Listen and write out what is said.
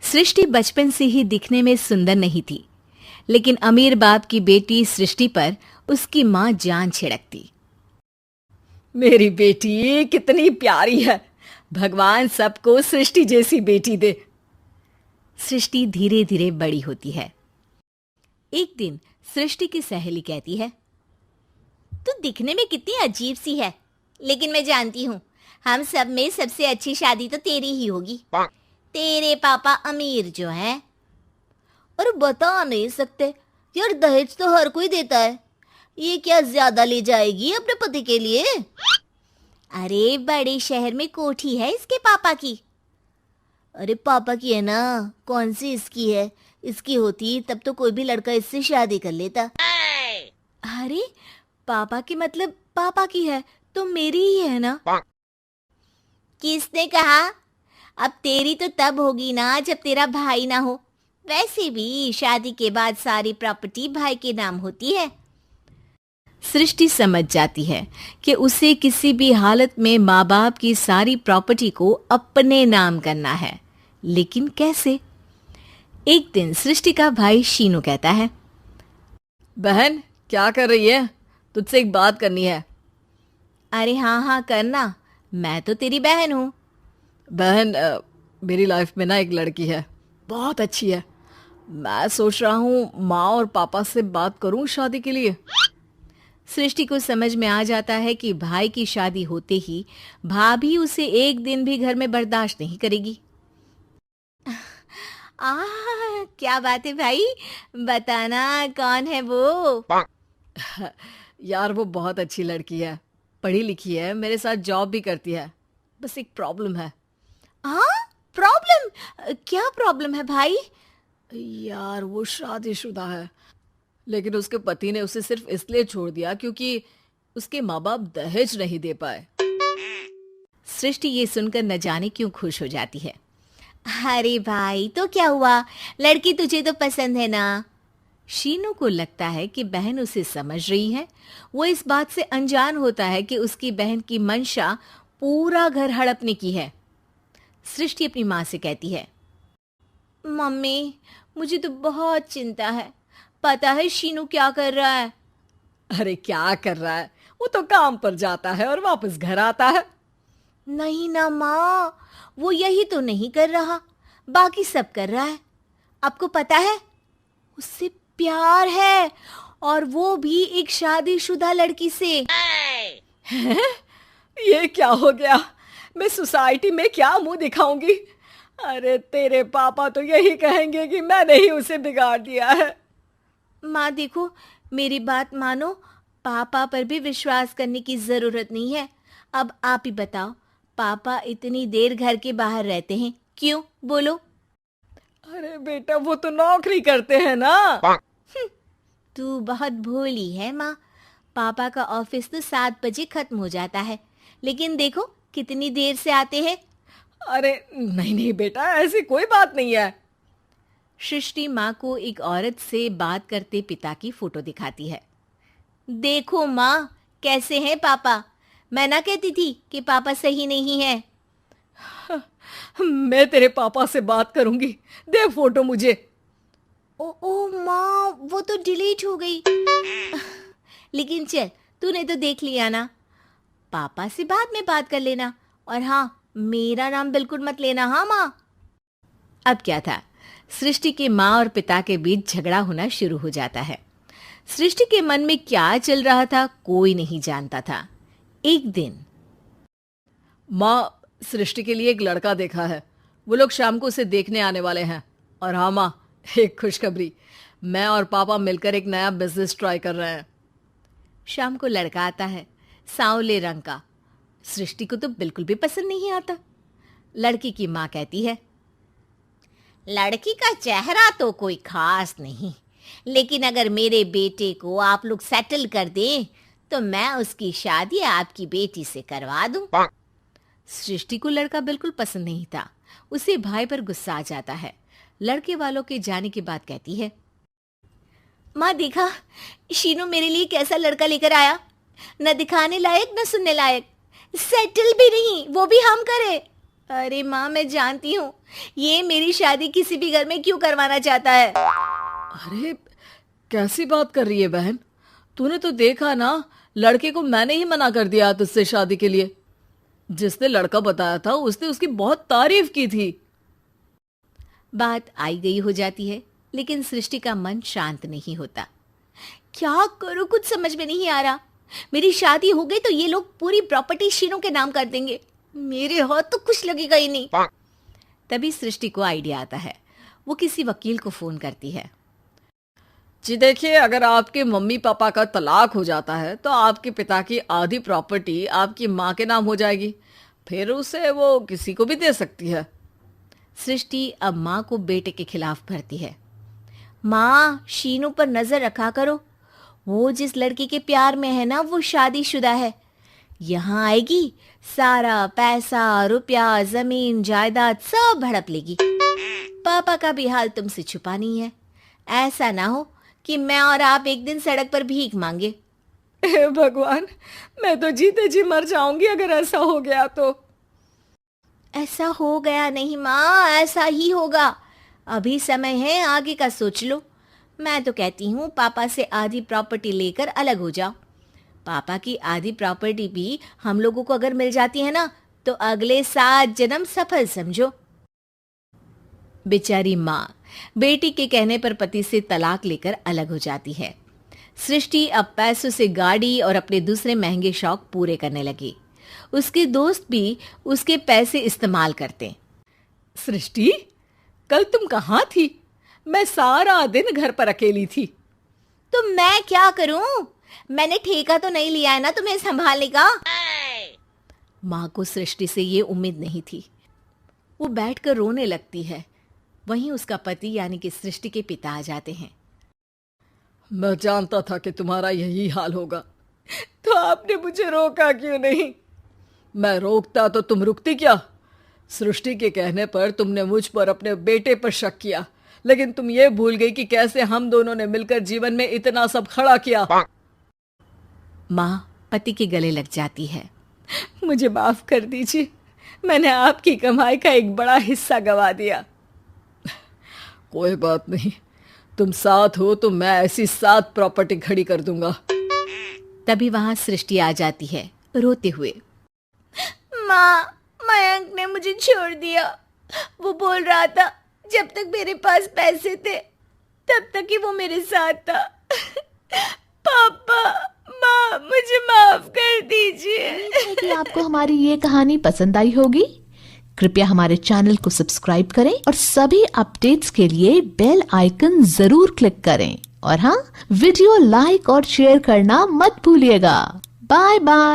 सृष्टि बचपन से ही दिखने में सुंदर नहीं थी, लेकिन अमीर बाप की बेटी सृष्टि पर उसकी माँ जान छिड़कती। मेरी बेटी कितनी प्यारी है, भगवान सबको सृष्टि जैसी बेटी दे। सृष्टि धीरे धीरे बड़ी होती है। एक दिन सृष्टि की सहेली कहती है, तू दिखने में कितनी अजीब सी है, लेकिन मैं जानती हूँ हम सब में सबसे अच्छी शादी तो तेरी ही होगी। तेरे पापा अमीर जो हैं। और बता नहीं सकते यार, दहेज तो हर कोई देता है, ये क्या ज्यादा ले जाएगी अपने पति के लिए? अरे बड़े शहर में कोठी है इसके पापा की। अरे पापा की है ना, कौन सी इसकी है? इसकी होती तब तो कोई भी लड़का इससे शादी कर लेता। अरे पापा की मतलब पापा की है तो मेरी ही है ना? किसने कहा? अब तेरी तो तब होगी ना जब तेरा भाई ना हो। वैसे भी शादी के बाद सारी प्रॉपर्टी भाई के नाम होती है। सृष्टि समझ जाती है कि उसे किसी भी हालत में माँ बाप की सारी प्रॉपर्टी को अपने नाम करना है, लेकिन कैसे? एक दिन सृष्टि का भाई शीनू कहता है, बहन क्या कर रही है? तुझसे एक बात करनी है। अरे हाँ हाँ करना, मैं तो तेरी बहन हूँ। बहन मेरी लाइफ में ना एक लड़की है, बहुत अच्छी है। मैं सोच रहा हूँ माँ और पापा से बात करूँ शादी के लिए। सृष्टि को समझ में आ जाता है कि भाई की शादी होते ही भाभी उसे एक दिन भी घर में बर्दाश्त नहीं करेगी। क्या बात है भाई, बताना कौन है वो? यार वो बहुत अच्छी लड़की है, पढ़ी लिखी है, मेरे साथ जॉब भी करती है। बस एक प्रॉब्लम है। हाँ प्रॉब्लम? क्या प्रॉब्लम है भाई? यार वो शादीशुदा है, लेकिन उसके पति ने उसे सिर्फ इसलिए छोड़ दिया क्योंकि उसके माँ बाप दहेज नहीं दे पाए। सृष्टि ये सुनकर न जाने क्यों खुश हो जाती है। अरे भाई तो क्या हुआ, लड़की तुझे तो पसंद है ना? शीनू को लगता है कि बहन उसे समझ रही है। वो इस बात से अनजान होता है कि उसकी बहन की मंशा पूरा घर हड़पने की है। सृष्टि अपनी माँ से कहती है, मम्मी मुझे तो बहुत चिंता है। पता है शीनू क्या कर रहा है? अरे क्या कर रहा है? वो तो काम पर जाता है और वापस घर आता है। नहीं ना माँ, वो यही तो नहीं कर रहा, बाकी सब कर रहा है। आपको पता है उससे प्यार है, और वो भी एक शादीशुदा लड़की से। हैं? ये क्या हो गया? मैं सोसाइटी में क्या मुंह दिखाऊंगी? अरे तेरे पापा तो यही कहेंगे कि मैंने ही उसे बिगाड़ दिया है। माँ देखो, मेरी बात मानो, पापा पर भी विश्वास करने की जरूरत नहीं है। अब आप ही बताओ, पापा इतनी देर घर के बाहर रहते हैं क्यों? बोलो। अरे बेटा वो तो नौकरी करते हैं ना। तू बहुत भोली है माँ। पापा का ऑफिस तो 7 बजे खत्म हो जाता है, लेकिन देखो कितनी देर से आते हैं। अरे नहीं नहीं बेटा, ऐसी कोई बात नहीं है। सृष्टि माँ को एक औरत से बात करते पिता की फोटो दिखाती है। देखो माँ कैसे हैं पापा। मैं ना कहती थी कि पापा सही नहीं है। मैं तेरे पापा से बात करूंगी, दे फोटो मुझे। ओ माँ, वो तो डिलीट हो गई। लेकिन चल, तूने तो देख लिया ना। पापा से बाद में बात कर लेना, और हाँ मेरा नाम बिल्कुल मत लेना। हाँ माँ। अब क्या था, सृष्टि के माँ और पिता के बीच झगड़ा होना शुरू हो जाता है। सृष्टि के मन में क्या चल रहा था कोई नहीं जानता था। एक दिन, माँ सृष्टि के लिए एक लड़का देखा है, वो लोग शाम को उसे देखने आने वाले हैं। और हाँ माँ, एक खुशखबरी, मैं और पापा मिलकर एक नया बिजनेस ट्राई कर रहे हैं। शाम को लड़का आता है, सांवले रंग का। सृष्टि को तो बिल्कुल भी पसंद नहीं आता। लड़की की माँ कहती है, लड़की का चेहरा तो कोई खास नहीं, लेकिन अगर मेरे बेटे को आप लोग सेटल कर दें तो मैं उसकी शादी आपकी बेटी से करवा दूं। सृष्टि को लड़का बिल्कुल पसंद नहीं था। उसे भाई पर गुस्सा आ जाता है। लड़के वालों के जाने के बाद कहती है, माँ देखा शीनू मेरे लिए कैसा लड़का लेकर आया, न दिखाने लायक न सुनने लायक, सेटल भी नहीं, वो भी हम करे। अरे माँ, मैं जानती हूँ ये मेरी शादी किसी भी घर में क्यों करवाना चाहता है। अरे कैसी बात कर रही है बहन, तूने तो देखा ना, लड़के को मैंने ही मना कर दिया तुझसे शादी के लिए। जिसने लड़का बताया था उसने उसकी बहुत तारीफ की थी। बात आई गई हो जाती है, लेकिन सृष्टि का मन शांत नहीं होता। क्या करूँ, कुछ समझ में नहीं आ रहा। मेरी शादी हो गई तो ये लोग पूरी प्रॉपर्टी शीनू के नाम कर देंगे, मेरे हाथ तो कुछ लगेगा ही नहीं। तभी सृष्टि को आइडिया आता है। वो किसी वकील को फोन करती है। जी देखिए, अगर आपके मम्मी पापा का तलाक हो जाता है तो आपके पिता की आधी प्रॉपर्टी आपकी माँ के नाम हो जाएगी, फिर उसे वो किसी को भी दे सकती है। सृष्टि अब माँ को बेटे के खिलाफ भरती है। माँ, शीनू पर नजर रखा करो, वो जिस लड़की के प्यार में है ना वो शादीशुदा है। यहाँ आएगी, सारा पैसा, रुपया, जमीन, जायदाद सब हड़प लेगी। पापा का भी हाल तुमसे छुपा नहीं है। ऐसा ना हो कि मैं और आप एक दिन सड़क पर भीख मांगे। हे भगवान, मैं तो जीते जी मर जाऊंगी अगर ऐसा हो गया तो। ऐसा हो गया नहीं माँ, ऐसा ही होगा। अभी समय है, आगे का सोच लो। मैं तो कहती हूँ पापा से आधी प्रॉपर्टी लेकर अलग हो जाओ। पापा की आधी प्रॉपर्टी भी हम लोगों को अगर मिल जाती है ना तो अगले 7 जन्म सफल समझो। बेचारी माँ बेटी के कहने पर पति से तलाक लेकर अलग हो जाती है। सृष्टि अब पैसों से गाड़ी और अपने दूसरे महंगे शौक पूरे करने लगी। उसके दोस्त भी उसके पैसे इस्तेमाल करते। सृष्टि, कल तुम कहाँ थी? मैं सारा दिन घर पर अकेली थी। तो मैं क्या करूं? मैंने ठेका तो नहीं लिया है ना तुम्हें संभालने का। माँ को सृष्टि से ये उम्मीद नहीं थी। वो बैठकर रोने लगती है। वहीं उसका पति यानी कि सृष्टि के पिता आ जाते हैं। मैं जानता था कि तुम्हारा यही हाल होगा, तो आपने मुझे रोका क्यों नहीं? मैं रोकता तो तुम रुकती क्या? सृष्टि के कहने पर तुमने मुझ पर, अपने बेटे पर शक किया, लेकिन तुम ये भूल गई कि कैसे हम दोनों ने मिलकर जीवन में इतना सब खड़ा किया। माँ पति के गले लग जाती है। मुझे माफ कर दीजिए, मैंने आपकी कमाई का एक बड़ा हिस्सा गवा दिया। कोई बात नहीं, तुम साथ हो तो मैं ऐसी 7 प्रॉपर्टी खड़ी कर दूंगा। तभी वहां सृष्टि आ जाती है रोते हुए। माँ, मयंक ने मुझे छोड़ दिया। वो बोल रहा था जब तक मेरे पास पैसे थे तब तक ही वो मेरे साथ था। पापा, माँ, मुझे माफ कर दीजिए। कि आपको हमारी ये कहानी पसंद आई होगी। कृपया हमारे चैनल को सब्सक्राइब करें और सभी अपडेट्स के लिए बेल आइकन जरूर क्लिक करें। और हाँ, वीडियो लाइक और शेयर करना मत भूलिएगा। Bye bye.